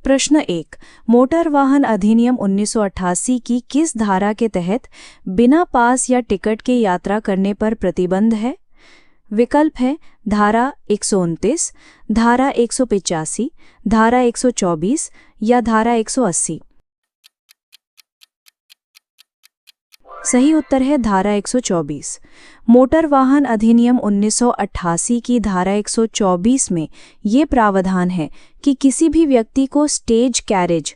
प्रश्न 1। मोटर वाहन अधिनियम 1988 की किस धारा के तहत बिना पास या टिकट के यात्रा करने पर प्रतिबंध है? विकल्प है धारा 129, धारा 185, धारा 124 या धारा 180। सही उत्तर है धारा 124। मोटर वाहन अधिनियम 1988 की धारा 124 में ये प्रावधान है कि किसी भी व्यक्ति को स्टेज कैरेज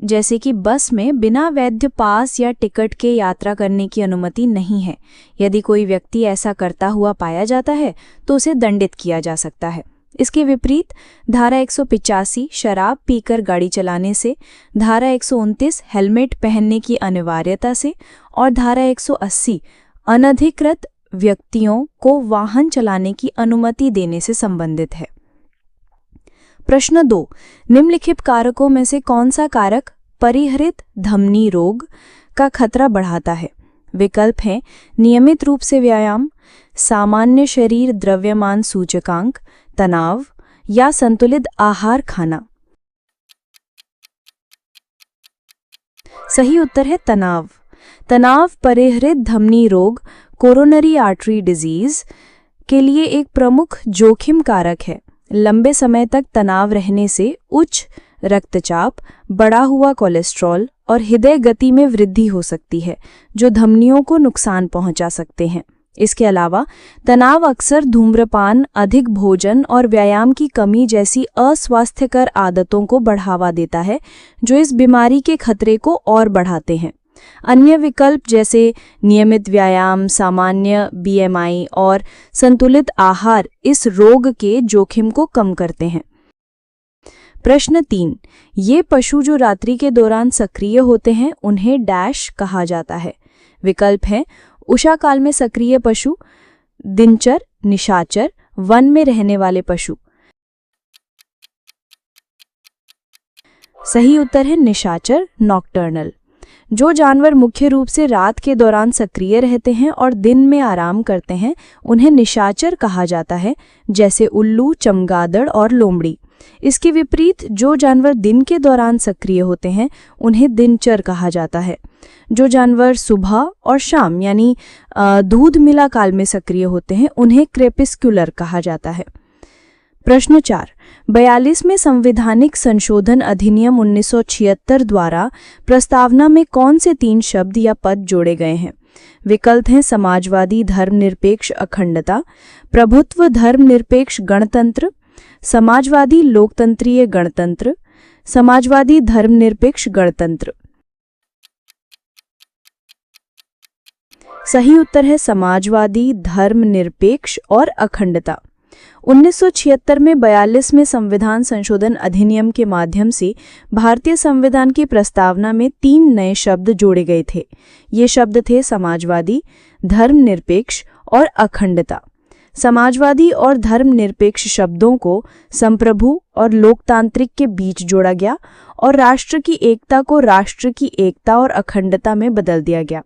जैसे कि बस में बिना वैध पास या टिकट के यात्रा करने की अनुमति नहीं है। यदि कोई व्यक्ति ऐसा करता हुआ पाया जाता है तो उसे दंडित किया जा सकता है। इसके विपरीत धारा 185 शराब पीकर गाड़ी चलाने से, धारा 129 हेलमेट पहनने की अनिवार्यता से और धारा 180 अनधिकृत व्यक्तियों को वाहन चलाने की अनुमति देने से संबंधित है। प्रश्न 2। निम्नलिखित कारकों में से कौन सा कारक परिहृत धमनी रोग का खतरा बढ़ाता है? विकल्प हैं नियमित रूप से व्यायाम, सामान्य शरीर द्रव्यमान सूचकांक, तनाव या संतुलित आहार खाना। सही उत्तर है तनाव। तनाव परिहृत धमनी रोग कोरोनरी आर्टरी डिजीज के लिए एक प्रमुख जोखिम कारक है। लंबे समय तक तनाव रहने से उच्च रक्तचाप, बढ़ा हुआ कोलेस्ट्रॉल और हृदय गति में वृद्धि हो सकती है, जो धमनियों को नुकसान पहुंचा सकते हैं। इसके अलावा तनाव अक्सर धूम्रपान, अधिक भोजन और व्यायाम की कमी जैसी अस्वास्थ्यकर आदतों को बढ़ावा देता है, जो इस बीमारी के खतरे को और बढ़ाते हैं। अन्य विकल्प जैसे नियमित व्यायाम, सामान्य बीएमआई और संतुलित आहार इस रोग के जोखिम को कम करते हैं। प्रश्न 3। ये पशु जो रात्रि के दौरान सक्रिय होते हैं उन्हें डैश कहा जाता है। विकल्प है उषा काल में सक्रिय पशु, दिनचर, निशाचर, वन में रहने वाले पशु। सही उत्तर है निशाचर, नॉकटर्नल। जो जानवर मुख्य रूप से रात के दौरान सक्रिय रहते हैं और दिन में आराम करते हैं उन्हें निशाचर कहा जाता है, जैसे उल्लू, चमगादड़ और लोमड़ी। इसके विपरीत जो जानवर दिन के दौरान सक्रिय होते हैं उन्हें दिनचर कहा जाता है। जो जानवर सुबह और शाम यानी दूध मिला काल में सक्रिय होते हैं उन्हें क्रेपिस्कुलर कहा जाता है। प्रश्न 4। 42वें संवैधानिक संशोधन अधिनियम 1976 द्वारा प्रस्तावना में कौन से 3 शब्द या पद जोड़े गए हैं? विकल्प हैं समाजवादी धर्मनिरपेक्ष अखंडता, प्रभुत्व धर्मनिरपेक्ष गणतंत्र, समाजवादी लोकतंत्रीय गणतंत्र, समाजवादी धर्मनिरपेक्ष गणतंत्र। सही उत्तर है समाजवादी धर्मनिरपेक्ष और अखंडता। 1976 में 42वें संविधान संशोधन अधिनियम के माध्यम से भारतीय संविधान की प्रस्तावना में 3 नए शब्द जोड़े गए थे। ये शब्द थे समाजवादी, धर्मनिरपेक्ष और अखंडता। समाजवादी और धर्मनिरपेक्ष शब्दों को संप्रभु और लोकतांत्रिक के बीच जोड़ा गया और राष्ट्र की एकता को राष्ट्र की एकता और अखंडता में बदल दिया गया।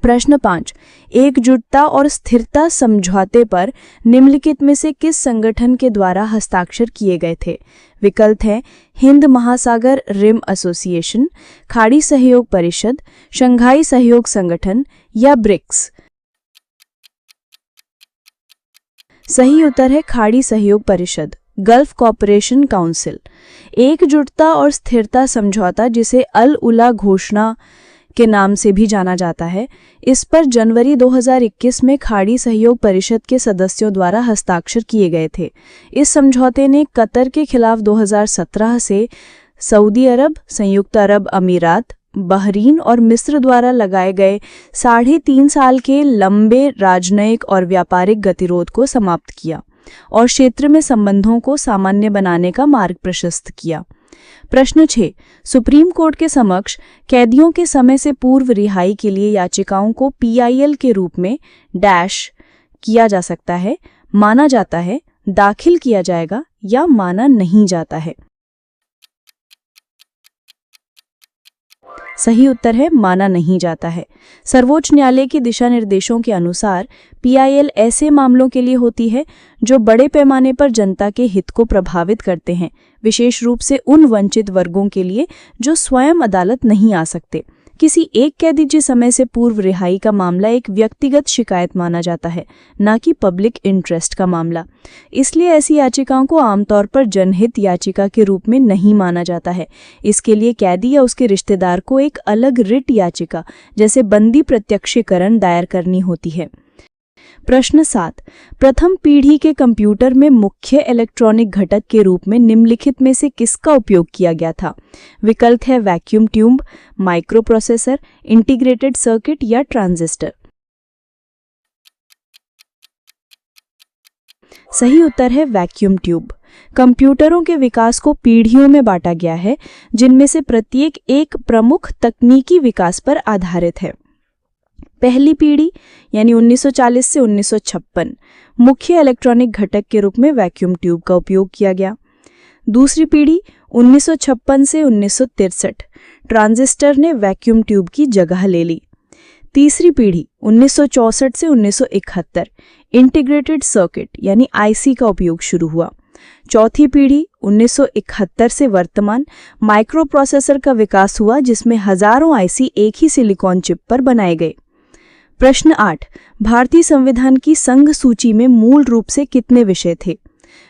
प्रश्न 5। एकजुटता और स्थिरता समझौते पर निम्नलिखित में से किस संगठन के द्वारा हस्ताक्षर किए गए थे? विकल्प है हिंद महासागर रिम एसोसिएशन, खाड़ी सहयोग परिषद, शंघाई सहयोग संगठन या ब्रिक्स। सही उत्तर है खाड़ी सहयोग परिषद, गल्फ कॉपरेशन काउंसिल। एकजुटता और स्थिरता समझौता, जिसे अल उला घोषणा के नाम से भी जाना जाता है, इस पर जनवरी 2021 में खाड़ी सहयोग परिषद के सदस्यों द्वारा हस्ताक्षर किए गए थे। इस समझौते ने कतर के खिलाफ 2017 से सऊदी अरब, संयुक्त अरब अमीरात, बहरीन और मिस्र द्वारा लगाए गए 3.5 साल के लंबे राजनयिक और व्यापारिक गतिरोध को समाप्त किया और क्षेत्र में संबंधों को सामान्य बनाने का मार्ग प्रशस्त किया। प्रश्न 6। सुप्रीम कोर्ट के समक्ष कैदियों के समय से पूर्व रिहाई के लिए याचिकाओं को PIL के रूप में डैश किया जा सकता है, माना जाता है, दाखिल किया जाएगा या माना नहीं जाता है। सही उत्तर है माना नहीं जाता है। सर्वोच्च न्यायालय के दिशा निर्देशों के अनुसार पीआईएल ऐसे मामलों के लिए होती है जो बड़े पैमाने पर जनता के हित को प्रभावित करते हैं, विशेष रूप से उन वंचित वर्गों के लिए जो स्वयं अदालत नहीं आ सकते। किसी एक कैदी के समय से पूर्व रिहाई का मामला एक व्यक्तिगत शिकायत माना जाता है, न कि पब्लिक इंटरेस्ट का मामला। इसलिए ऐसी याचिकाओं को आमतौर पर जनहित याचिका के रूप में नहीं माना जाता है। इसके लिए कैदी या उसके रिश्तेदार को एक अलग रिट याचिका, जैसे बंदी प्रत्यक्षीकरण, दायर करनी होती है। प्रश्न 7। प्रथम पीढ़ी के कंप्यूटर में मुख्य इलेक्ट्रॉनिक घटक के रूप में निम्नलिखित में से किसका उपयोग किया गया था? विकल्प है vacuum tube, micro processor, integrated circuit या ट्रांजिस्टर। सही उत्तर है वैक्यूम ट्यूब। कंप्यूटरों के विकास को पीढ़ियों में बांटा गया है, जिनमें से प्रत्येक एक प्रमुख तकनीकी विकास पर आधारित है। पहली पीढ़ी यानी 1940 से 1956 मुख्य इलेक्ट्रॉनिक घटक के रूप में वैक्यूम ट्यूब का उपयोग किया गया। दूसरी पीढ़ी 1956 से 1963 ट्रांजिस्टर ने वैक्यूम ट्यूब की जगह ले ली। तीसरी पीढ़ी 1964 से 1971 इंटीग्रेटेड सर्किट यानी आईसी का उपयोग शुरू हुआ। चौथी पीढ़ी 1971 से वर्तमान माइक्रो प्रोसेसर का विकास हुआ, जिसमें हजारों आईसी एक ही सिलिकॉन चिप पर बनाए गए। प्रश्न 8। भारतीय संविधान की संघ सूची में मूल रूप से कितने विषय थे?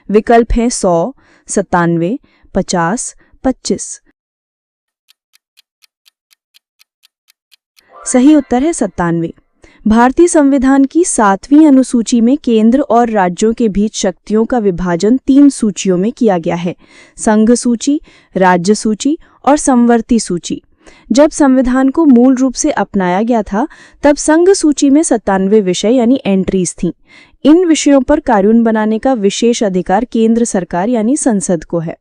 विकल्प हैं 100, 97, 50, 25। सही उत्तर है 97। भारतीय संविधान की 7वीं अनुसूची में केंद्र और राज्यों के बीच शक्तियों का विभाजन 3 सूचियों में किया गया है: संघ सूची, राज्य सूची और समवर्ती सूची। जब संविधान को मूल रूप से अपनाया गया था, तब संघ सूची में 97 विषय यानी एंट्रीज थीं। इन विषयों पर कानून बनाने का विशेष अधिकार केंद्र सरकार यानी संसद को है।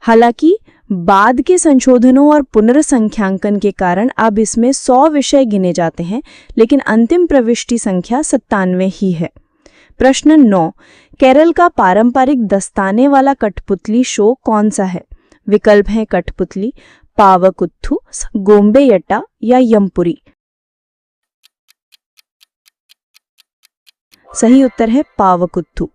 हालांकि बाद के संशोधनों और पुनर्संख्यांकन के कारण अब इसमें 100 विषय गिने जाते हैं, लेकिन अंतिम प्रविष्टि संख्या 97 ही है। प्रश्न 9। केरल का पारंपरिक दस्ताने वाला कठपुतली शो कौन सा है? विकल्प हैं कठपुतली, पावकुत्थु, गोम्बेयट्टा या यमपुरी। सही उत्तर है पावकुत्थु।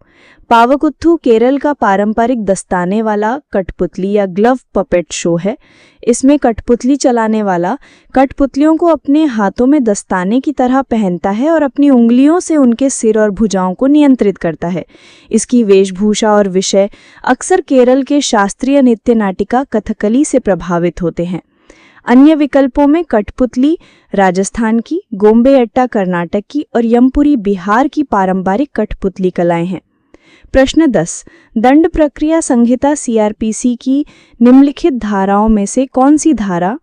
पावकुत्थु केरल का पारंपरिक दस्ताने वाला कठपुतली या ग्लव पपेट शो है। इसमें कठपुतली चलाने वाला कठपुतलियों को अपने हाथों में दस्ताने की तरह पहनता है और अपनी उंगलियों से उनके सिर और भुजाओं को नियंत्रित करता है। इसकी वेशभूषा और विषय अक्सर केरल के शास्त्रीय नृत्य नाटिका कथकली से प्रभावित होते हैं। अन्य विकल्पों में कठपुतली राजस्थान की, गोम्बेयट्टा कर्नाटक की और यमपुरी बिहार की पारंपरिक कठपुतली कलाएं हैं। प्रश्न 10। दंड प्रक्रिया संहिता सीआरपीसी की निम्नलिखित धाराओं में से कौन सी धारा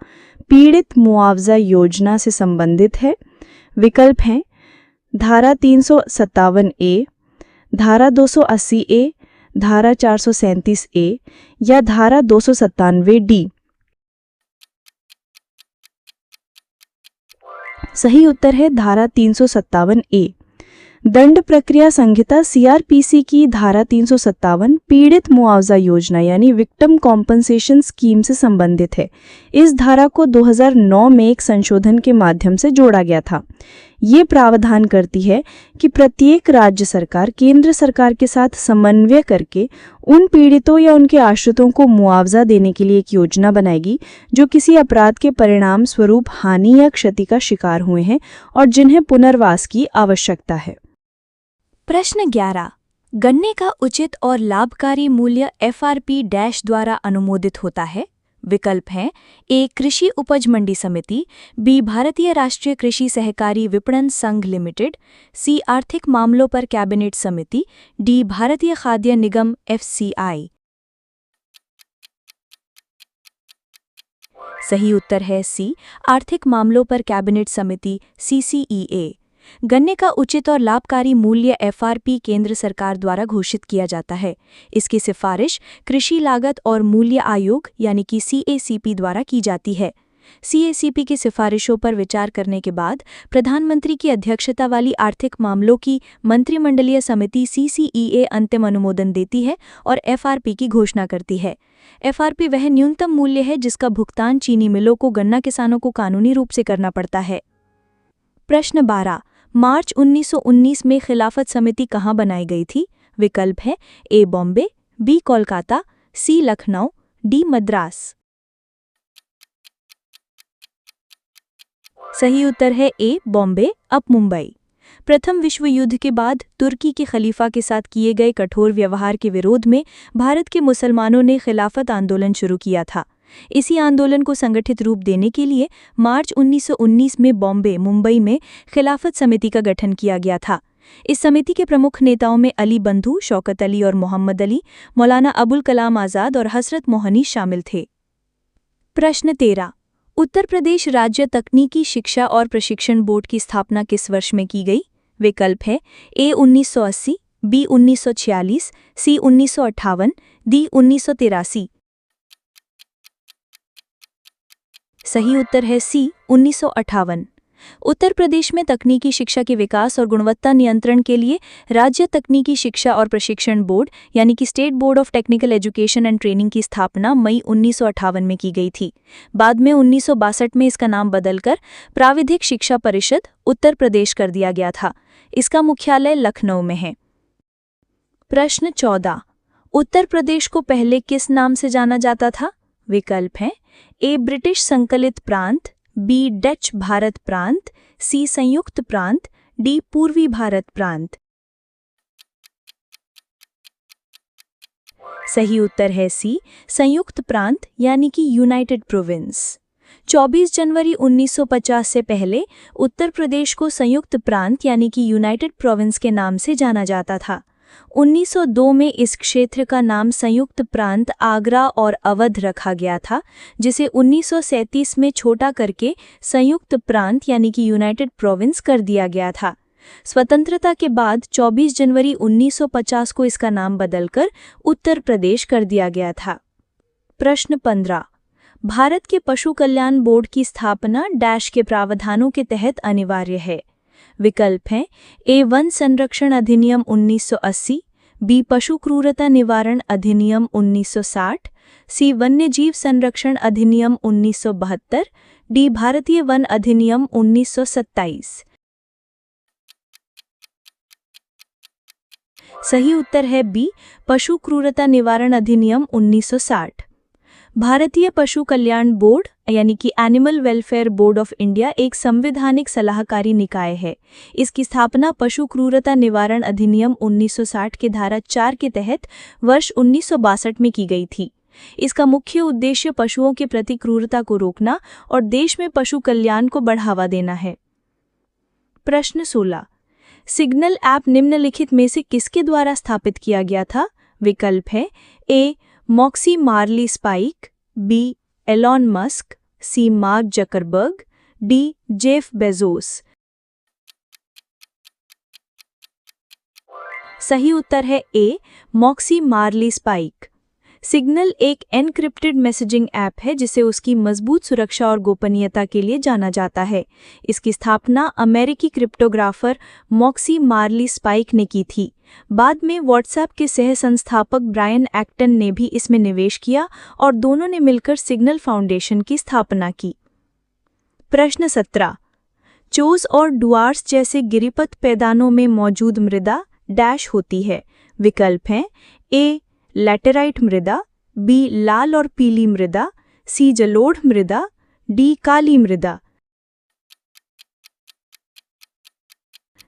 पीड़ित मुआवजा योजना से संबंधित है? विकल्प हैं धारा 357 ए, धारा 280 ए, धारा 437 ए या धारा 297 डी। सही उत्तर है धारा 357 ए। दंड प्रक्रिया संहिता सीआरपीसी की धारा 357 पीड़ित मुआवजा योजना यानी विक्टिम कॉम्पनसेशन स्कीम से संबंधित है। इस धारा को 2009 में एक संशोधन के माध्यम से जोड़ा गया था। ये प्रावधान करती है कि प्रत्येक राज्य सरकार केंद्र सरकार के साथ समन्वय करके उन पीड़ितों या उनके आश्रितों को मुआवजा देने के लिए एक योजना बनाएगी जो किसी अपराध के परिणाम स्वरूप हानि या क्षति का शिकार हुए हैं और जिन्हें पुनर्वास की आवश्यकता है। प्रश्न 11। गन्ने का उचित और लाभकारी मूल्य एफआरपी डैश द्वारा अनुमोदित होता है? विकल्प हैं ए कृषि उपज मंडी समिति, बी भारतीय राष्ट्रीय कृषि सहकारी विपणन संघ लिमिटेड, सी आर्थिक मामलों पर कैबिनेट समिति, डी भारतीय खाद्य निगम एफसीआई। सही उत्तर है सी आर्थिक मामलों पर कैबिनेट समिति सीसीईए। गन्ने का उचित और लाभकारी मूल्य एफआरपी केंद्र सरकार द्वारा घोषित किया जाता है। इसकी सिफारिश कृषि लागत और मूल्य आयोग यानी कि सीएसीपी द्वारा की जाती है। सीएसीपी की सिफारिशों पर विचार करने के बाद प्रधानमंत्री की अध्यक्षता वाली आर्थिक मामलों की मंत्रिमंडलीय समिति सीसीईए अंतिम अनुमोदन देती है और एफआरपी की घोषणा करती है। एफआरपी वह न्यूनतम मूल्य है जिसका भुगतान चीनी मिलों को गन्ना किसानों को कानूनी रूप से करना पड़ता है। प्रश्न 12। मार्च 1919 में खिलाफत समिति कहाँ बनाई गई थी? विकल्प है ए बॉम्बे, बी कोलकाता, सी लखनऊ, डी मद्रास। सही उत्तर है ए बॉम्बे, अब मुंबई। प्रथम विश्व युद्ध के बाद तुर्की के खलीफा के साथ किए गए कठोर व्यवहार के विरोध में भारत के मुसलमानों ने खिलाफत आंदोलन शुरू किया था। इसी आंदोलन को संगठित रूप देने के लिए मार्च 1919 में बॉम्बे, मुंबई में खिलाफत समिति का गठन किया गया था। इस समिति के प्रमुख नेताओं में अली बंधु, शौकत अली और मोहम्मद अली, मौलाना अबुल कलाम आज़ाद और हसरत मोहनी शामिल थे। प्रश्न 13। उत्तर प्रदेश राज्य तकनीकी शिक्षा और प्रशिक्षण बोर्ड की स्थापना किस वर्ष में की गई? विकल्प है ए 1980, बी 1946, सी 1958, डी 1983। सही उत्तर है सी 1958। उत्तर प्रदेश में तकनीकी शिक्षा के विकास और गुणवत्ता नियंत्रण के लिए राज्य तकनीकी शिक्षा और प्रशिक्षण बोर्ड यानी कि state board of technical education and training की स्थापना मई 1958 में की गई थी। बाद में 1962 में इसका नाम बदलकर प्राविधिक शिक्षा परिषद उत्तर प्रदेश कर दिया गया था। इसका मुख्यालय लखनऊ में है। प्रश्न 14। उत्तर प्रदेश को पहले किस नाम से जाना जाता था? विकल्प है ए ब्रिटिश संकलित प्रांत, बी डच भारत प्रांत, सी संयुक्त प्रांत, डी पूर्वी भारत प्रांत। सही उत्तर है सी संयुक्त प्रांत यानी कि यूनाइटेड प्रोविंस। 24 जनवरी 1950 से पहले उत्तर प्रदेश को संयुक्त प्रांत यानी कि यूनाइटेड प्रोविंस के नाम से जाना जाता था। 1902 में इस क्षेत्र का नाम संयुक्त प्रांत आगरा और अवध रखा गया था, जिसे 1937 में छोटा करके संयुक्त प्रांत यानी कि यूनाइटेड प्रोविंस कर दिया गया था। स्वतंत्रता के बाद 24 जनवरी 1950 को इसका नाम बदलकर उत्तर प्रदेश कर दिया गया था। प्रश्न 15। भारत के पशु कल्याण बोर्ड की स्थापना डैश के प्रावधानों के तहत अनिवार्य है? विकल्प हैं ए वन संरक्षण अधिनियम 1980, बी पशु क्रूरता निवारण अधिनियम 1960, सी वन्य जीव संरक्षण अधिनियम 1972, डी भारतीय वन अधिनियम 1927। सही उत्तर है बी पशु क्रूरता निवारण अधिनियम 1960। भारतीय पशु कल्याण बोर्ड यानी कि animal welfare board of India एक संवैधानिक सलाहकारी निकाय है। इसकी स्थापना पशु क्रूरता निवारण अधिनियम 1960 के धारा 4 के तहत वर्ष 1962 में की गई थी। इसका मुख्य उद्देश्य पशुओं के प्रति क्रूरता को रोकना और देश में पशु कल्याण को बढ़ावा देना है। प्रश्न 16। सिग्नल ऐप निम्नलिखित में से किसके द्वारा स्थापित किया गया था? विकल्प है A Moxie Marlinspike, B Elon Musk, C Mark Zuckerberg, D Jeff Bezos. सही उत्तर है A Moxie Marlinspike. Signal एक एनक्रिप्टेड मैसेजिंग ऐप है जिसे उसकी मजबूत सुरक्षा और गोपनीयता के लिए जाना जाता है। इसकी स्थापना अमेरिकी क्रिप्टोग्राफर मॉक्सी मार्ली स्पाइक ने की थी। बाद में व्हाट्सएप के सह संस्थापक ब्रायन एक्टन ने भी इसमें निवेश किया और दोनों ने मिलकर सिग्नल फाउंडेशन की स्थापना की। प्रश्न 17। चोस और डुआर्स जैसे गिरिपथ पैदानों में मौजूद मृदा डैश होती है? विकल्प हैं ए लैटेराइट मृदा, बी लाल और पीली मृदा, सी जलोढ़ मृदा, डी काली मृदा।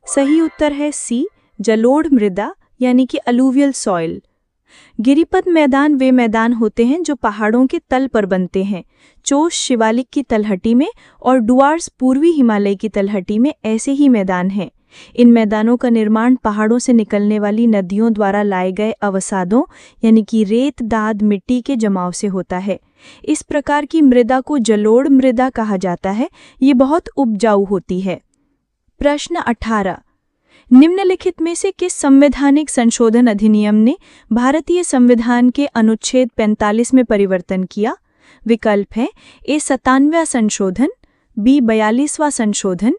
सही उत्तर है सी जलोढ़ मृदा यानी कि अलूवियल सॉइल। गिरिपथ मैदान वे मैदान होते हैं जो पहाड़ों के तल पर बनते हैं। चोस शिवालिक की तलहटी में और डुआर्स पूर्वी हिमालय की तलहटी में ऐसे ही मैदान हैं। इन मैदानों का निर्माण पहाड़ों से निकलने वाली नदियों द्वारा लाए गए अवसादों यानी कि रेत, दाद, मिट्टी के जमाव से होता है। इस प्रकार की मृदा को जलोढ़ मृदा कहा जाता है। ये बहुत उपजाऊ होती है। प्रश्न 18। निम्नलिखित में से किस संवैधानिक संशोधन अधिनियम ने भारतीय संविधान के अनुच्छेद 45 में परिवर्तन किया? विकल्प है ए 97वां संशोधन, बी 42वां संशोधन,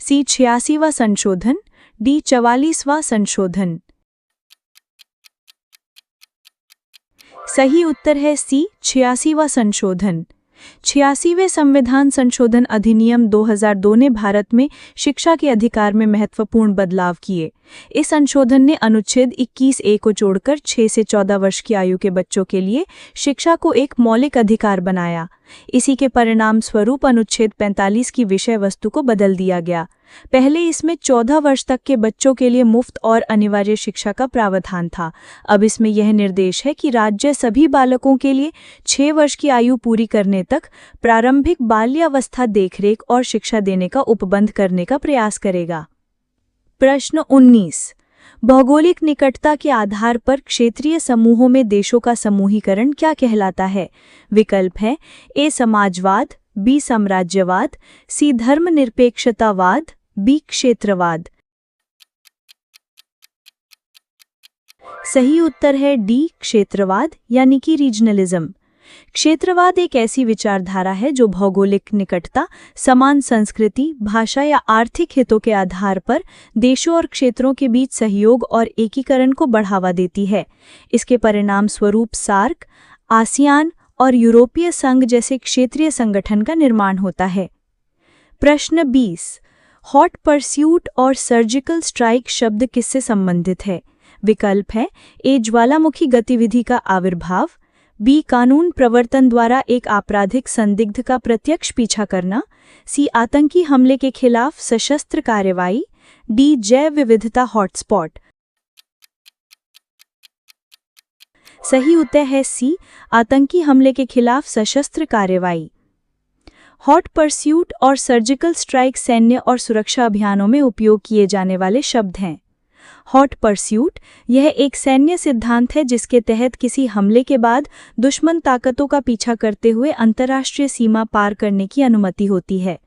सी 86वां संशोधन, डी 44वां संशोधन। सही उत्तर है सी 86वां संशोधन। 86वें संविधान संशोधन अधिनियम 2002 ने भारत में शिक्षा के अधिकार में महत्वपूर्ण बदलाव किए। इस संशोधन ने अनुच्छेद 21A को जोड़कर 6 से 14 वर्ष की आयु के बच्चों के लिए शिक्षा को एक मौलिक अधिकार बनाया। इसी के परिणाम स्वरूप अनुच्छेद 45 की विषय वस्तु को बदल दिया गया। पहले इसमें 14 वर्ष तक के बच्चों के लिए मुफ्त और अनिवार्य शिक्षा का प्रावधान था। अब इसमें यह निर्देश है कि राज्य सभी बालकों के लिए 6 वर्ष की आयु पूरी करने तक प्रारंभिक बाल्यावस्था देखरेख और शिक्षा देने का उपबंध करने का प्रयास करेगा। प्रश्न 19। भौगोलिक निकटता के आधार पर क्षेत्रीय समूहों में देशों का समूहीकरण क्या कहलाता है? विकल्प है ए समाजवाद, बी साम्राज्यवाद, सी धर्मनिरपेक्षतावाद, बी क्षेत्रवाद। सही उत्तर है डी क्षेत्रवाद यानी कि रीजनलिज्म। क्षेत्रवाद एक ऐसी विचारधारा है जो भौगोलिक निकटता, समान संस्कृति, भाषा या आर्थिक हितों के आधार पर देशों और क्षेत्रों के बीच सहयोग और एकीकरण को बढ़ावा देती है। इसके परिणाम स्वरूप सार्क, आसियान और यूरोपीय संघ जैसे क्षेत्रीय संगठन का निर्माण होता है। प्रश्न 20। हॉट परस्यूट और सर्जिकल स्ट्राइक शब्द किससे संबंधित है? विकल्प है ए ज्वालामुखी गतिविधि का आविर्भाव, बी कानून प्रवर्तन द्वारा एक आपराधिक संदिग्ध का प्रत्यक्ष पीछा करना, सी आतंकी हमले के खिलाफ सशस्त्र कार्रवाई, डी जैव विविधता हॉटस्पॉट। सही उत्तर है सी आतंकी हमले के खिलाफ सशस्त्र कार्रवाई। हॉट परस्यूट और सर्जिकल स्ट्राइक सैन्य और सुरक्षा अभियानों में उपयोग किए जाने वाले शब्द हैं। हॉट परस्यूट यह एक सैन्य सिद्धांत है जिसके तहत किसी हमले के बाद दुश्मन ताकतों का पीछा करते हुए अंतर्राष्ट्रीय सीमा पार करने की अनुमति होती है।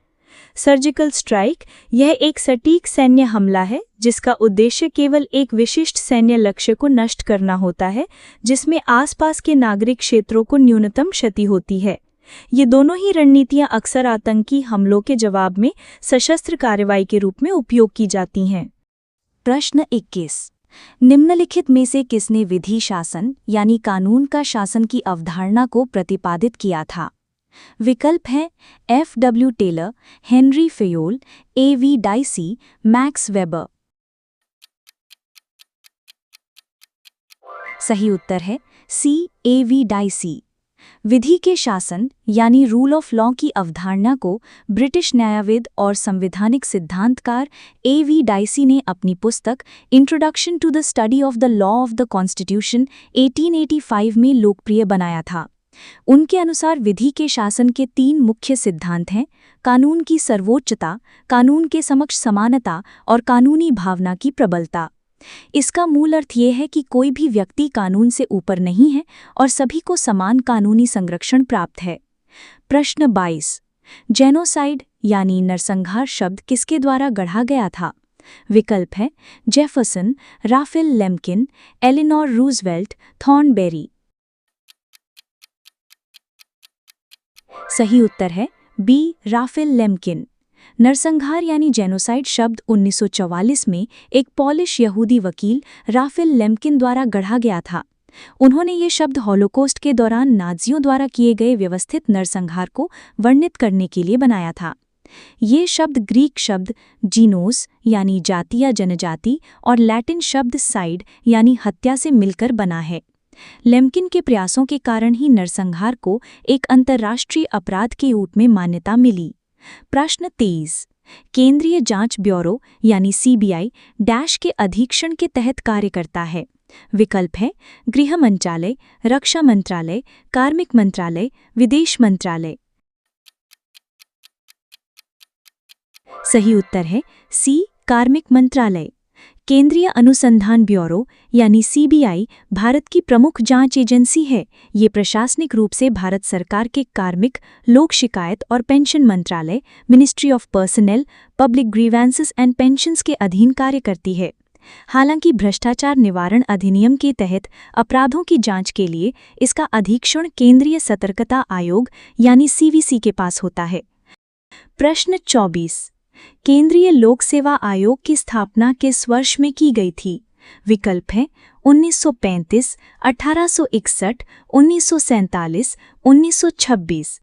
सर्जिकल स्ट्राइक यह एक सटीक सैन्य हमला है जिसका उद्देश्य केवल एक विशिष्ट सैन्य लक्ष्य को नष्ट करना होता है, जिसमें आसपास के नागरिक क्षेत्रों को न्यूनतम क्षति होती है। ये दोनों ही रणनीतियां अक्सर आतंकी हमलों के जवाब में सशस्त्र कार्रवाई के रूप में उपयोग की जाती हैं। प्रश्न 21। निम्नलिखित में से किसने विधि शासन यानी कानून का शासन की अवधारणा को प्रतिपादित किया था? विकल्प हैं F.W. Taylor, Henri Fayol, A.V. Dicey, Max Weber. सही उत्तर है सी A.V. डाइसी। विधि के शासन यानी रूल ऑफ लॉ की अवधारणा को ब्रिटिश न्यायविद और संवैधानिक सिद्धांतकार A.V. डाइसी ने अपनी पुस्तक introduction to the study of the law of the constitution 1885 में लोकप्रिय बनाया था। उनके अनुसार विधि के शासन के 3 मुख्य सिद्धांत हैं: कानून की सर्वोच्चता, कानून के समक्ष समानता और कानूनी भावना की प्रबलता। इसका मूल अर्थ ये है कि कोई भी व्यक्ति कानून से ऊपर नहीं है और सभी को समान कानूनी संरक्षण प्राप्त है। प्रश्न 22। जेनोसाइड यानी नरसंहार शब्द किसके द्वारा गढ़ा गया था? विकल्प है जेफरसन, राफेल लेम्किन, एलिनोर रूजवेल्ट, थॉर्नबेरी। सही उत्तर है बी राफेल लेम्किन। नरसंहार यानी जेनोसाइड शब्द 1944 में एक पॉलिश यहूदी वकील राफेल लेम्किन द्वारा गढ़ा गया था। उन्होंने ये शब्द हॉलोकॉस्ट के दौरान नाज़ियों द्वारा किए गए व्यवस्थित नरसंहार को वर्णित करने के लिए बनाया था। ये शब्द ग्रीक शब्द जीनोस यानी जाति या जनजाति और लैटिन शब्द साइड यानी हत्या से मिलकर बना है। लेम्किन के प्रयासों के कारण ही नरसंहार को एक अंतर्राष्ट्रीय अपराध के रूप में मान्यता मिली। प्रश्न 23। केंद्रीय जांच ब्यूरो यानी CBI डैश के अधीक्षण के तहत कार्य करता है। विकल्प है गृह मंत्रालय, रक्षा मंत्रालय, कार्मिक मंत्रालय, विदेश मंत्रालय। सही उत्तर है सी कार्मिक मंत्रालय। केंद्रीय अनुसंधान ब्यूरो यानी CBI भारत की प्रमुख जांच एजेंसी है। ये प्रशासनिक रूप से भारत सरकार के कार्मिक, लोक शिकायत और पेंशन मंत्रालय, ministry of personal, public grievances and pensions के अधीन कार्य करती है। हालांकि भ्रष्टाचार निवारण अधिनियम के तहत अपराधों की जांच के लिए इसका अधीक्षण केंद्रीय सतर्कता आयोग यानी सीवीसी के पास होता है। प्रश्न 24। केंद्रीय लोक सेवा आयोग की स्थापना किस वर्ष में की गई थी? विकल्प हैं 1935, 1861, 1947, 1926।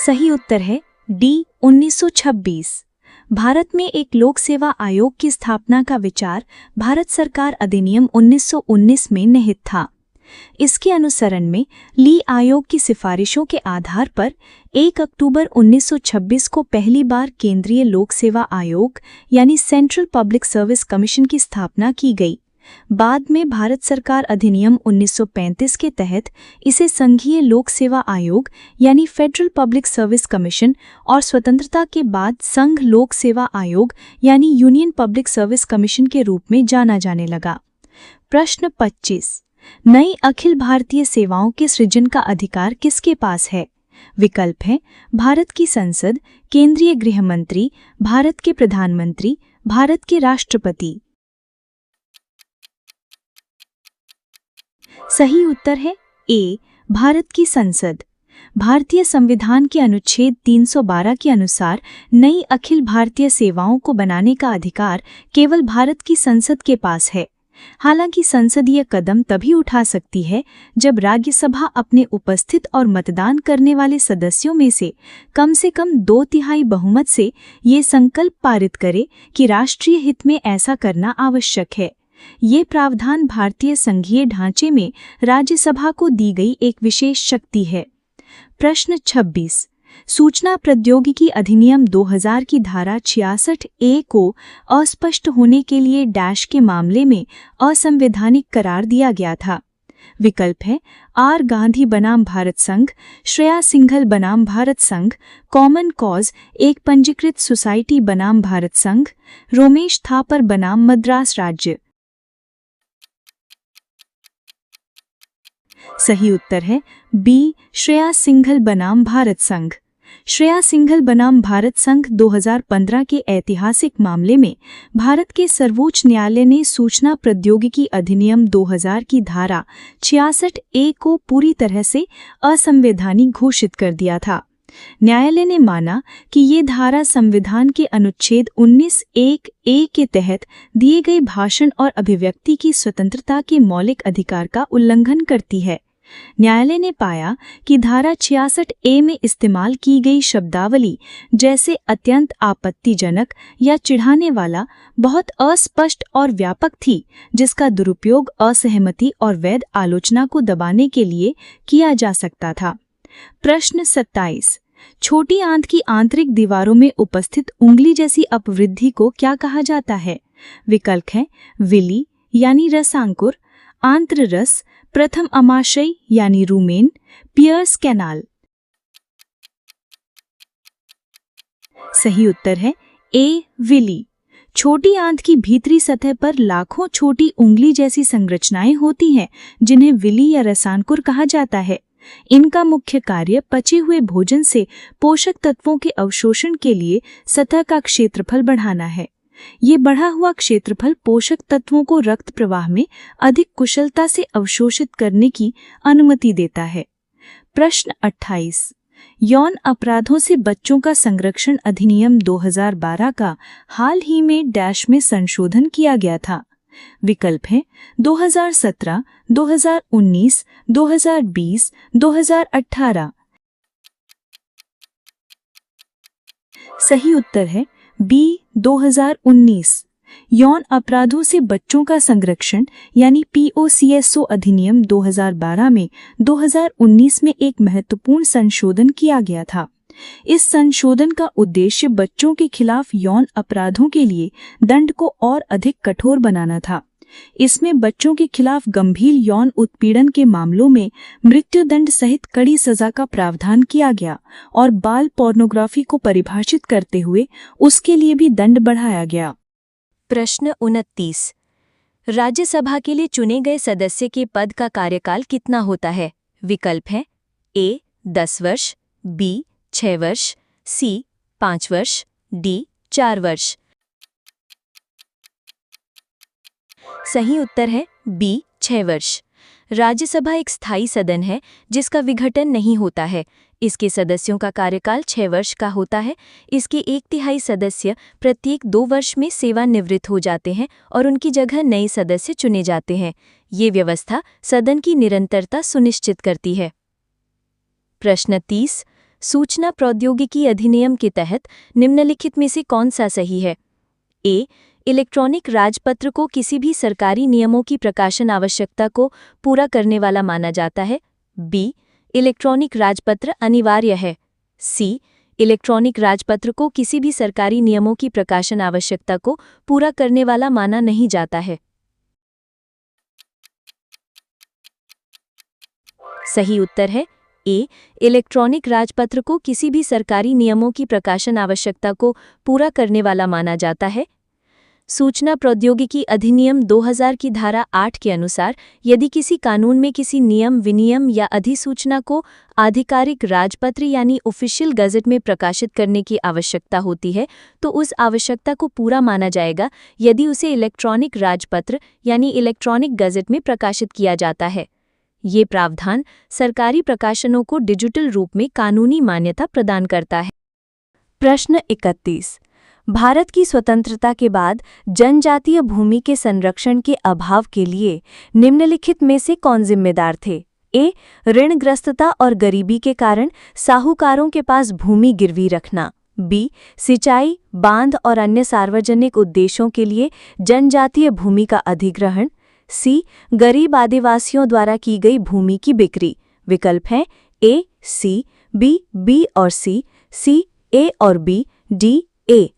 सही उत्तर है डी 1926। भारत में एक लोक सेवा आयोग की स्थापना का विचार भारत सरकार अधिनियम 1919 में निहित था। इसके अनुसरण में ली आयोग की सिफारिशों के आधार पर 1 अक्टूबर 1926 को पहली बार केंद्रीय लोक सेवा आयोग यानी सेंट्रल पब्लिक सर्विस कमीशन की स्थापना की गई। बाद में भारत सरकार अधिनियम 1935 के तहत इसे संघीय लोक सेवा आयोग यानी फेडरल पब्लिक सर्विस कमीशन और स्वतंत्रता के बाद संघ लोक सेवा आयोग यानी यूनियन पब्लिक सर्विस कमीशन के रूप में जाना जाने लगा। प्रश्न 25। नई अखिल भारतीय सेवाओं के सृजन का अधिकार किसके पास है? विकल्प हैं भारत की संसद, केंद्रीय गृह मंत्री, भारत के प्रधानमंत्री, भारत के राष्ट्रपति। सही उत्तर है ए भारत की संसद। भारतीय संविधान के अनुच्छेद 312 के अनुसार नई अखिल भारतीय सेवाओं को बनाने का अधिकार केवल भारत की संसद के पास है। हालांकि संसदीय कदम तभी उठा सकती है जब राज्यसभा अपने उपस्थित और मतदान करने वाले सदस्यों में से कम 2/3 बहुमत से ये संकल्प पारित करे कि राष्ट्रीय हित में ऐसा करना आवश्यक है। ये प्रावधान भारतीय संघीय ढांचे में राज्यसभा को दी गई एक विशेष शक्ति है। प्रश्न 26। सूचना प्रौद्योगिकी अधिनियम 2000 की धारा 66A को अस्पष्ट होने के लिए डैश के मामले में असंवैधानिक करार दिया गया था। विकल्प है आर गांधी बनाम भारत संघ, श्रेया सिंघल बनाम भारत संघ, कॉमन कॉज एक पंजीकृत सोसाइटी बनाम भारत संघ, रोमेश थापर बनाम मद्रास राज्य। सही उत्तर है बी श्रेया सिंघल बनाम भारत संघ। श्रेया सिंघल बनाम भारत संघ 2015 के ऐतिहासिक मामले में भारत के सर्वोच्च न्यायालय ने सूचना प्रौद्योगिकी अधिनियम 2000 की धारा 66A को पूरी तरह से असंवैधानिक घोषित कर दिया था। न्यायालय ने माना कि ये धारा संविधान के अनुच्छेद 19(1)(a) के तहत दिए गए भाषण और अभिव्यक्ति की स्वतंत्रता के मौलिक अधिकार का उल्लंघन करती है। न्यायालय ने पाया कि धारा 66A में इस्तेमाल की गई शब्दावली जैसे अत्यंत आपत्तिजनक या चिढ़ाने वाला बहुत अस्पष्ट और व्यापक थी, जिसका दुरुपयोग असहमति और वैध आलोचना को दबाने के लिए किया जा सकता था। प्रश्न 27। छोटी आंत की आंतरिक दीवारों में उपस्थित उंगली जैसी अपवृद्धि को क्या कहा जाता है? विकल्प हैं विली यानी रसांकुर, आंत्र रस, प्रथम अमाशय यानी रूमेन, पियर्स कैनाल। सही उत्तर है ए विली। छोटी आंत की भीतरी सतह पर लाखों छोटी उंगली जैसी संरचनाएं होती हैं, जिन्हें विली या रसांकुर कहा जाता है। इनका मुख्य कार्य पचे हुए भोजन से पोषक तत्वों के अवशोषण के लिए सतह का क्षेत्रफल बढ़ाना है। ये बढ़ा हुआ क्षेत्रफल पोषक तत्वों को रक्त प्रवाह में अधिक कुशलता से अवशोषित करने की अनुमति देता है। प्रश्न 28। यौन अपराधों से बच्चों का संरक्षण अधिनियम 2012 का हाल ही में डैश में संशोधन किया गया था। विकल्प हैं 2017, 2019, 2020, 2018। सही उत्तर है बी 2019। यौन अपराधों से बच्चों का संरक्षण यानी POCSO अधिनियम 2012 में 2019 में एक महत्वपूर्ण संशोधन किया गया था। इस संशोधन का उद्देश्य बच्चों के खिलाफ यौन अपराधों के लिए दंड को और अधिक कठोर बनाना था। इसमें बच्चों के खिलाफ गंभीर यौन उत्पीड़न के मामलों में मृत्युदंड सहित कड़ी सजा का प्रावधान किया गया और बाल पोर्नोग्राफी को परिभाषित करते हुए उसके लिए भी दंड बढ़ाया गया। प्रश्न 29। राज्यसभा के लिए चुने गए सदस्य के पद का कार्यकाल कितना होता है? विकल्प हैं ए 10 वर्ष, बी 6 वर्ष, सी 5 वर्ष, डी 4 वर्ष। सही उत्तर है बी 6 वर्ष। राज्यसभा एक स्थायी सदन है जिसका विघटन नहीं होता है। इसके सदस्यों का कार्यकाल 6 वर्ष का होता है। इसके 1/3 सदस्य प्रत्येक 2 वर्ष में सेवानिवृत्त हो जाते हैं और उनकी जगह नए सदस्य चुने जाते हैं। ये व्यवस्था सदन की निरंतरता सुनिश्चित करती है। प्रश्न 30। सूचना प्रौद्योगिकी अधिनियम के तहत निम्नलिखित में से कौन सा सही है? ए. इलेक्ट्रॉनिक राजपत्र को किसी भी सरकारी नियमों की प्रकाशन आवश्यकता को पूरा करने वाला माना जाता है। बी. इलेक्ट्रॉनिक राजपत्र अनिवार्य है। सी. इलेक्ट्रॉनिक राजपत्र को किसी भी सरकारी नियमों की प्रकाशन आवश्यकता को पूरा करने वाला माना नहीं जाता है। सही उत्तर है ए. इलेक्ट्रॉनिक राजपत्र को किसी भी सरकारी नियमों की प्रकाशन आवश्यकता को पूरा करने वाला माना जाता है। सूचना प्रौद्योगिकी अधिनियम 2000 की धारा 8 के अनुसार यदि किसी कानून में किसी नियम, विनियम या अधिसूचना को आधिकारिक राजपत्र यानी ऑफिशियल गज़ट में प्रकाशित करने की आवश्यकता होती है तो उस आवश्यकता को पूरा माना जाएगा यदि उसे इलेक्ट्रॉनिक राजपत्र यानी इलेक्ट्रॉनिक गज़ट में प्रकाशित किया जाता है। ये प्रावधान सरकारी प्रकाशनों को डिजिटल रूप में कानूनी मान्यता प्रदान करता है। प्रश्न 31। भारत की स्वतंत्रता के बाद जनजातीय भूमि के संरक्षण के अभाव के लिए निम्नलिखित में से कौन जिम्मेदार थे? ए. ऋणग्रस्तता और गरीबी के कारण साहूकारों के पास भूमि गिरवी रखना। बी. सिंचाई, बांध और अन्य सार्वजनिक उद्देश्यों के लिए जनजातीय भूमि का अधिग्रहण। सी. गरीब आदिवासियों द्वारा की गई भूमि की बिक्री। विकल्प हैं ए, सी, बी और सी ए और बी, डी, ए।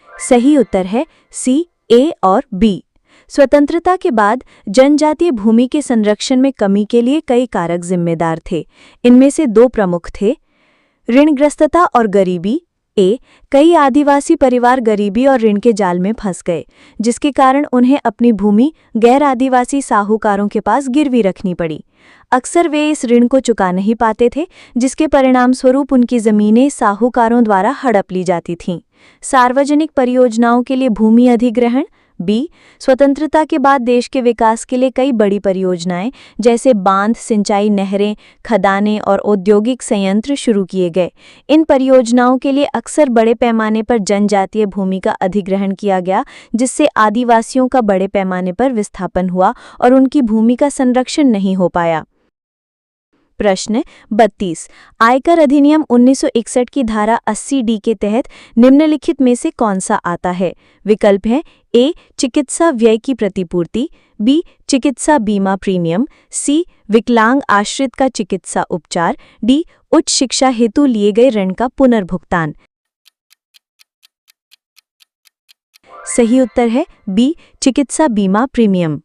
सही उत्तर है सी, ए और बी। स्वतंत्रता के बाद जनजातीय भूमि के संरक्षण में कमी के लिए कई कारक जिम्मेदार थे। इनमें से 2 प्रमुख थे, ऋणग्रस्तता और गरीबी। ए. कई आदिवासी परिवार गरीबी और ऋण के जाल में फंस गए, जिसके कारण उन्हें अपनी भूमि गैर आदिवासी साहूकारों के पास गिरवी रखनी पड़ी। अक्सर वे इस ऋण को चुका नहीं पाते थे, जिसके परिणामस्वरूप उनकी जमीनें साहूकारों द्वारा हड़प ली जाती थीं। सार्वजनिक परियोजनाओं के लिए भूमि अधिग्रहण। बी. स्वतंत्रता के बाद देश के विकास के लिए कई बड़ी परियोजनाएं जैसे बांध, सिंचाई, नहरें, खदानें और औद्योगिक संयंत्र शुरू किए गए। इन परियोजनाओं के लिए अक्सर बड़े पैमाने पर जनजातीय भूमि का अधिग्रहण किया गया, जिससे आदिवासियों का बड़े पैमाने पर विस्थापन हुआ और उनकी भूमि का संरक्षण नहीं हो पाया। प्रश्न 32। आयकर अधिनियम 1961 की धारा 80D के तहत निम्नलिखित में से कौन सा आता है? विकल्प हैं ए. चिकित्सा व्यय की प्रतिपूर्ति। बी. चिकित्सा बीमा प्रीमियम। सी. विकलांग आश्रित का चिकित्सा उपचार। डी. उच्च शिक्षा हेतु लिए गए ऋण का पुनर्भुगतान। सही उत्तर है बी. चिकित्सा बीमा प्रीमियम।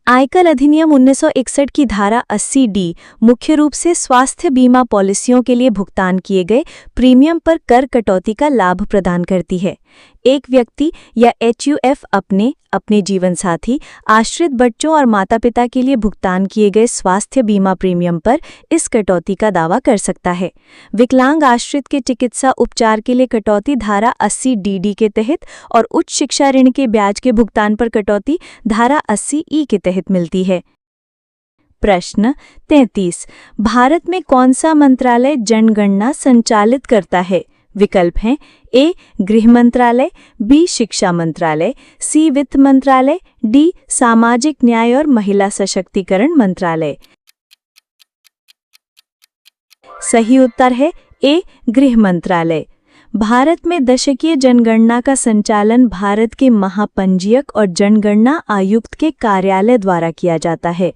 आयकर अधिनियम 1961 की धारा 80D मुख्य रूप से स्वास्थ्य बीमा पॉलिसियों के लिए भुगतान किए गए प्रीमियम पर कर कटौती का लाभ प्रदान करती है। एक व्यक्ति या HUF अपने जीवनसाथी, आश्रित बच्चों और माता-पिता के लिए भुगतान किए गए स्वास्थ्य बीमा प्रीमियम पर इस कटौती का दावा कर सकता है। विकलांग आश्रित के चिकित्सा उपचार के लिए कटौती धारा 80DD के तहत और उच्च शिक्षा ऋण के ब्याज के भुगतान पर कटौती धारा 80E के तहत मिलती है। प्रश्न 33। भारत में कौन सा मंत्रालय जनगणना संचालित करता है? विकल्प हैं ए. गृह मंत्रालय। बी. शिक्षा मंत्रालय। सी. वित्त मंत्रालय। डी. सामाजिक न्याय और महिला सशक्तिकरण मंत्रालय। सही उत्तर है ए. गृह मंत्रालय। भारत में दशकीय जनगणना का संचालन भारत के महापंजीयक और जनगणना आयुक्त के कार्यालय द्वारा किया जाता है।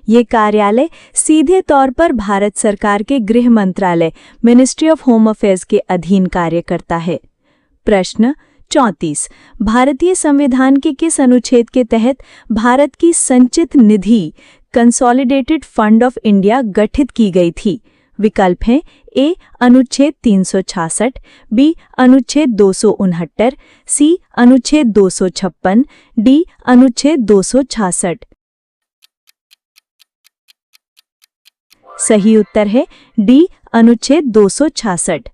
ये कार्यालय सीधे तौर पर भारत सरकार के गृह मंत्रालय मिनिस्ट्री ऑफ होम अफेयर्स के अधीन कार्य करता है। प्रश्न 34। भारतीय संविधान के किस अनुच्छेद के तहत भारत की संचित निधि कंसोलिडेटेड फंड ऑफ इंडिया गठित की गई थी? विकल्प हैं ए. अनुच्छेद 366। बी. अनुच्छेद 269। सी. अनुच्छेद 256। डी. अनुच्छेद 266। सही उत्तर है डी. अनुच्छेद 266।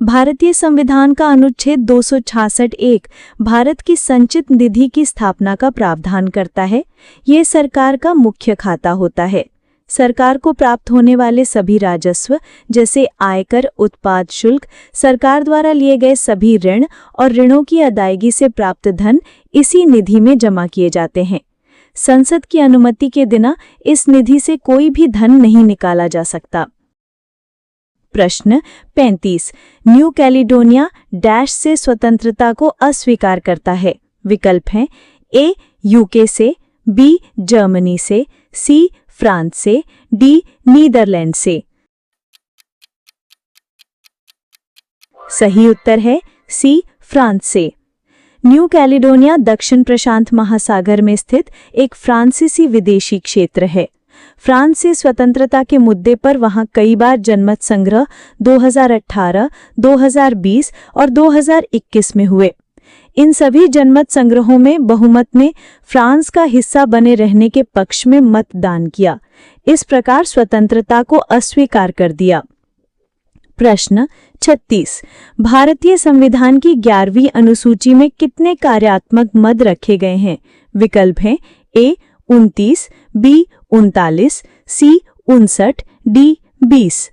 भारतीय संविधान का अनुच्छेद 266(1) भारत की संचित निधि की स्थापना का प्रावधान करता है। ये सरकार का मुख्य खाता होता है। सरकार को प्राप्त होने वाले सभी राजस्व जैसे आयकर, उत्पाद शुल्क, सरकार द्वारा लिए गए सभी ऋण और ऋणों की अदायगी से प्राप्त धन इसी निधि में जमा किए जाते हैं। संसद की अनुमति के बिना इस निधि से कोई भी धन नहीं निकाला जा सकता। प्रश्न 35। न्यू कैलिडोनिया डैश से स्वतंत्रता को अस्वीकार करता है। विकल्प हैं ए यूके से, बी जर्मनी से, सी फ्रांस से, डी नीदरलैंड से। सही उत्तर है सी फ्रांस से। न्यू कैलिडोनिया दक्षिण प्रशांत महासागर में स्थित एक फ्रांसीसी विदेशी क्षेत्र है। फ्रांस से स्वतंत्रता के मुद्दे पर वहां कई बार जनमत संग्रह 2018, 2020 और 2021 में हुए। इन सभी जनमत संग्रहों में बहुमत ने फ्रांस का हिस्सा बने रहने के पक्ष में मतदान किया। इस प्रकार स्वतंत्रता को अस्वीकार कर दिया। प्रश्न 36। भारतीय संविधान की 11वीं अनुसूची में कितने कार्यात्मक मद रखे गए हैं? विकल्प हैं ए 29, बी 39, सी 59, डी 20।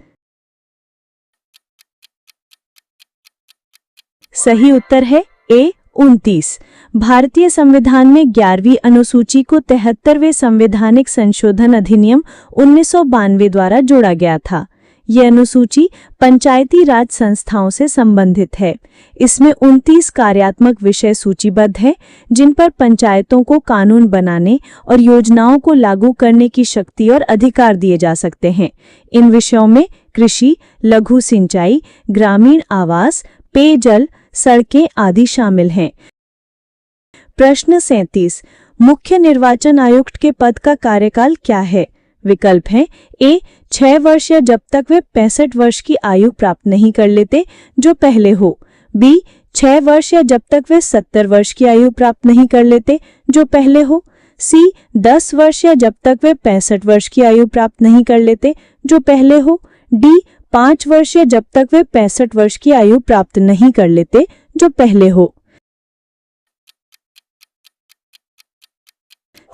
सही उत्तर है ए 29। भारतीय संविधान में 11वीं अनुसूची को 73वें संवैधानिक संशोधन अधिनियम 1992 द्वारा जोड़ा गया था। ये अनुसूची पंचायती राज संस्थाओं से संबंधित है। इसमें 29 कार्यात्मक विषय सूचीबद्ध हैं, जिन पर पंचायतों को कानून बनाने और योजनाओं को लागू करने की शक्ति और अधिकार दिए जा सकते हैं। इन विषयों में कृषि, लघु सिंचाई, ग्रामीण आवास, पेयजल, सड़कें आदि शामिल हैं। प्रश्न 37। मुख्य निर्वाचन आयुक्त के पद का कार्यकाल क्या है? विकल्प हैं ए 6 वर्ष या जब तक वे 65 वर्ष की आयु प्राप्त नहीं कर लेते, जो पहले हो, बी 6 वर्ष या जब तक वे 70 वर्ष की आयु प्राप्त नहीं कर लेते, जो पहले हो, सी 10 वर्ष या जब तक वे 65 वर्ष की आयु प्राप्त नहीं कर लेते, जो पहले हो, डी 5 वर्ष या जब तक वे 65 वर्ष की आयु प्राप्त नहीं कर लेते, जो पहले हो।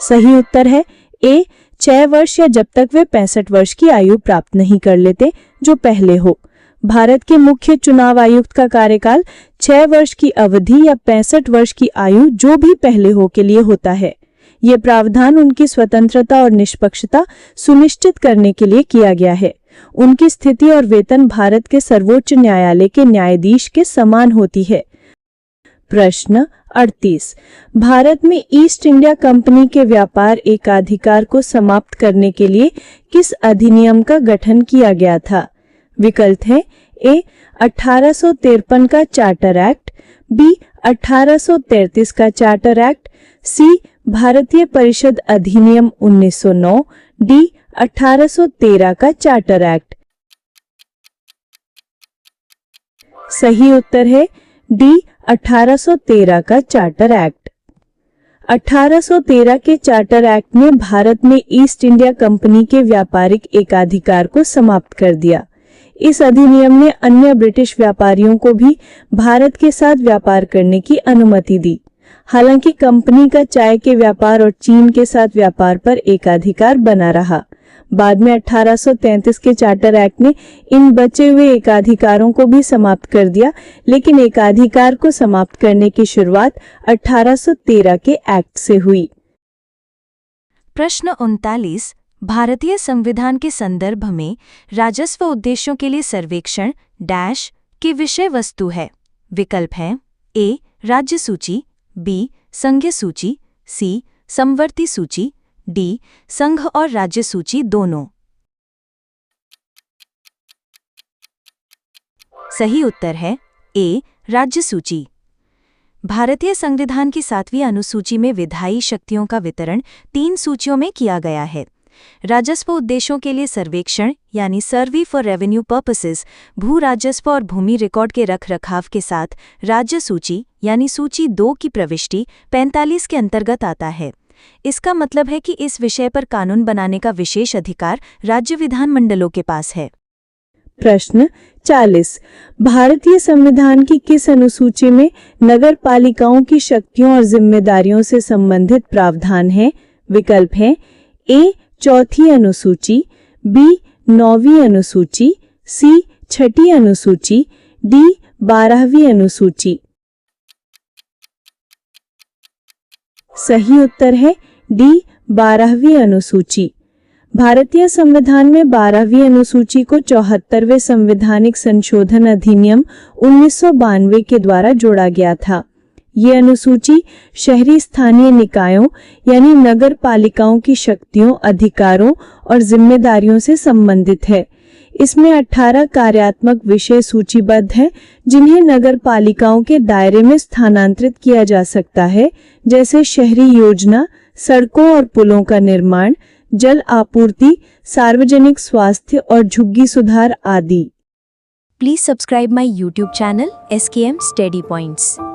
सही उत्तर है ए 6 वर्ष या जब तक वे 65 वर्ष की आयु प्राप्त नहीं कर लेते, जो पहले हो। भारत के मुख्य चुनाव आयुक्त का कार्यकाल 6 वर्ष की अवधि या 65 वर्ष की आयु जो भी पहले हो के लिए होता है। ये प्रावधान उनकी स्वतंत्रता और निष्पक्षता सुनिश्चित करने के लिए किया गया है। उनकी स्थिति और वेतन भारत के सर्वोच्च न्यायालय के न्यायाधीश के समान होती है। प्रश्न 38। भारत में ईस्ट इंडिया कंपनी के व्यापार एकाधिकार को समाप्त करने के लिए किस अधिनियम का गठन किया गया था? विकल्प है ए 1853 का चार्टर एक्ट, बी 1833 का चार्टर एक्ट, सी भारतीय परिषद अधिनियम 1909, डी 1813 का चार्टर एक्ट। सही उत्तर है डी 1813 का चार्टर एक्ट। 1813 के चार्टर एक्ट ने भारत में ईस्ट इंडिया कंपनी के व्यापारिक एकाधिकार को समाप्त कर दिया। इस अधिनियम ने अन्य ब्रिटिश व्यापारियों को भी भारत के साथ व्यापार करने की अनुमति दी। हालांकि कंपनी का चाय के व्यापार और चीन के साथ व्यापार पर एकाधिकार बना रहा। बाद में 1833 के चार्टर एक्ट ने इन बचे हुए एकाधिकारों को भी समाप्त कर दिया, लेकिन एकाधिकार को समाप्त करने की शुरुआत 1813 के एक्ट से हुई। प्रश्न 39। भारतीय संविधान के संदर्भ में राजस्व उद्देश्यों के लिए सर्वेक्षण डैश की विषय वस्तु है। विकल्प हैं ए राज्य सूची, बी संघीय सूची, सी समवर्ती सूची, डी संघ और राज्य सूची दोनों। सही उत्तर है ए राज्य सूची। भारतीय संविधान की 7वीं अनुसूची में विधायी शक्तियों का वितरण 3 सूचियों में किया गया है। राजस्व उद्देश्यों के लिए सर्वेक्षण यानी सर्वे फॉर रेवेन्यू पर्पसेस भू राजस्व और भूमि रिकॉर्ड के रखरखाव के साथ राज्य सूची यानी सूची 2 की प्रविष्टि 45 के अंतर्गत आता है। इसका मतलब है कि इस विषय पर कानून बनाने का विशेष अधिकार राज्य विधानमंडलों के पास है। प्रश्न 40। भारतीय संविधान की किस अनुसूची में नगर पालिकाओं की शक्तियों और जिम्मेदारियों से संबंधित प्रावधान है? विकल्प हैं ए 4वीं अनुसूची, बी 9वीं अनुसूची, सी 6ठी अनुसूची, डी 12वीं अनुसूची। सही उत्तर है डी 12वीं अनुसूची। भारतीय संविधान में 12वीं अनुसूची को 74वें संवैधानिक संशोधन अधिनियम 1992 के द्वारा जोड़ा गया था। ये अनुसूची शहरी स्थानीय निकायों यानी नगर पालिकाओं की शक्तियों, अधिकारों और जिम्मेदारियों से संबंधित है। इसमें 18 कार्यात्मक विषय सूचीबद्ध हैं जिन्हें नगर पालिकाओं के दायरे में स्थानांतरित किया जा सकता है, जैसे शहरी योजना, सड़कों और पुलों का निर्माण, जल आपूर्ति, सार्वजनिक स्वास्थ्य और झुग्गी सुधार आदि। Please subscribe my YouTube channel SKM Study Points.